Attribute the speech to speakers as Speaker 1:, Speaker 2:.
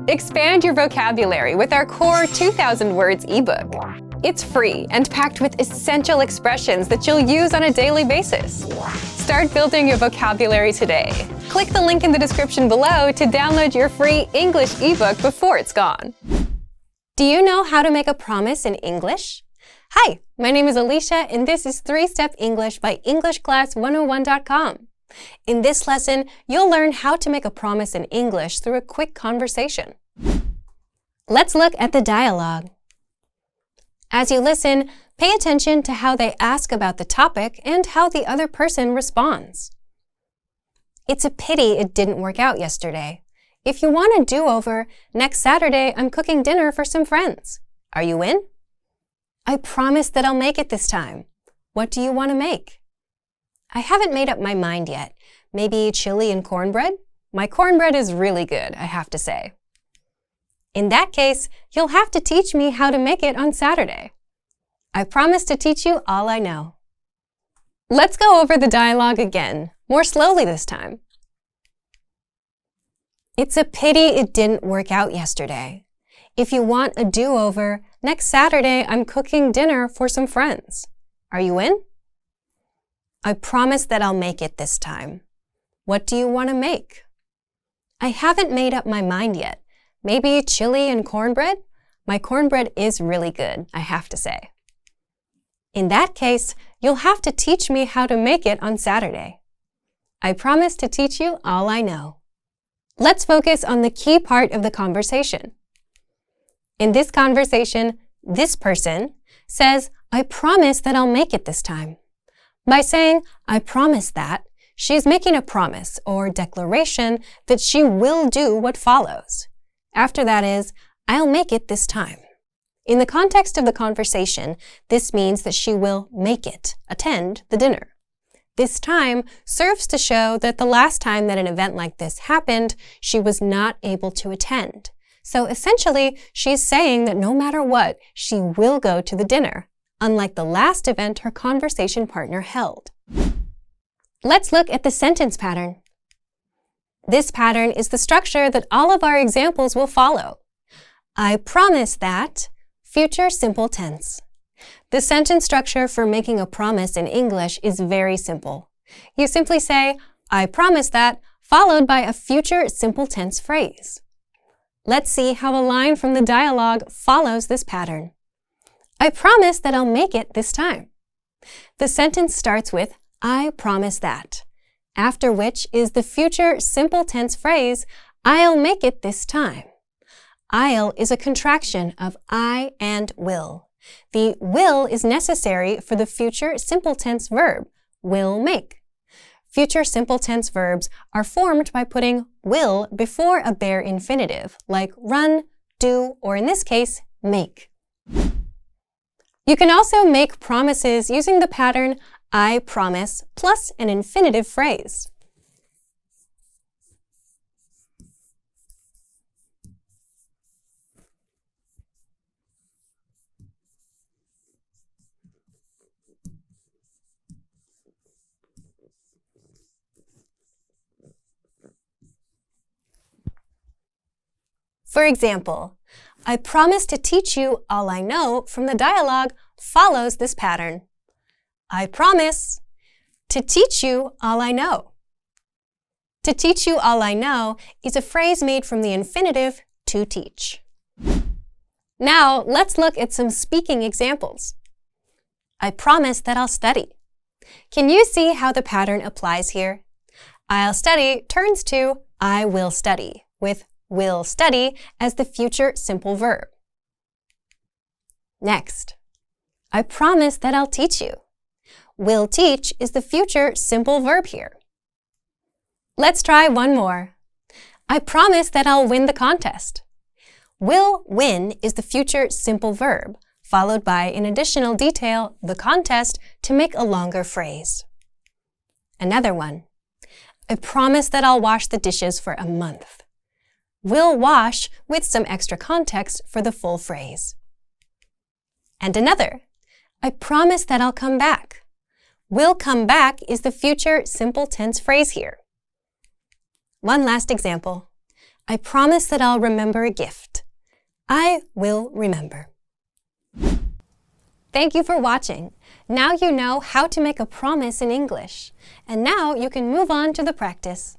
Speaker 1: Expand your vocabulary with our core 2,000 words ebook. It's free and packed with essential expressions that you'll use on a daily basis. Start building your vocabulary today. Click the link in the description below to download your free English ebook before it's gone. Do you know how to make a promise in English? Hi, my name is Alicia, and this is 3-Step English by EnglishClass101.com. In this lesson, you'll learn how to make a promise in English through a quick conversation. Let's look at the dialogue. As you listen, pay attention to how they ask about the topic and how the other person responds. It's a pity it didn't work out yesterday. If you want a do-over, next Saturday I'm cooking dinner for some friends. Are you in? I promise that I'll make it this time. What do you want to make? I haven't made up my mind yet. Maybe chili and cornbread? My cornbread is really good, I have to say. In that case, you'll have to teach me how to make it on Saturday. I promise to teach you all I know. Let's go over the dialogue again, more slowly this time. It's a pity it didn't work out yesterday. If you want a do-over, next Saturday I'm cooking dinner for some friends. Are you in? I promise that I'll make it this time. What do you want to make? I haven't made up my mind yet. Maybe chili and cornbread? My cornbread is really good, I have to say. In that case, you'll have to teach me how to make it on Saturday. I promise to teach you all I know. Let's focus on the key part of the conversation. In this conversation, this person says, I promise that I'll make it this time. By saying, I promise that, she's making a promise or declaration that she will do what follows. After that is, I'll make it this time. In the context of the conversation, this means that she will make it, attend the dinner. This time serves to show that the last time that an event like this happened, she was not able to attend. So essentially, she's saying that no matter what, she will go to the dinner, unlike the last event her conversation partner held. Let's look at the sentence pattern. This pattern is the structure that all of our examples will follow. I promise that, future simple tense. The sentence structure for making a promise in English is very simple. You simply say, I promise that, followed by a future simple tense phrase. Let's see how a line from the dialogue follows this pattern. I promise that I'll make it this time. The sentence starts with, I promise that, after which is the future simple tense phrase, I'll make it this time. I'll is a contraction of I and will. The will is necessary for the future simple tense verb, will make. Future simple tense verbs are formed by putting will before a bare infinitive, like run, do, or in this case, make. You can also make promises using the pattern I promise plus an infinitive phrase. For example, I promise to teach you all I know from the dialogue follows this pattern. I promise to teach you all I know. To teach you all I know is a phrase made from the infinitive to teach. Now, let's look at some speaking examples. I promise that I'll study. Can you see how the pattern applies here? I'll study turns to I will study, with will study as the future simple verb. Next, I promise that I'll teach you. Will teach is the future simple verb here. Let's try one more. I promise that I'll win the contest. Will win is the future simple verb, followed by an additional detail, the contest, to make a longer phrase. Another one. I promise that I'll wash the dishes for a month. Will wash with some extra context for the full phrase. And another. I promise that I'll come back. Will come back is the future simple tense phrase here. One last example. I promise that I'll remember a gift. I will remember. Thank you for watching. Now you know how to make a promise in English. And now you can move on to the practice.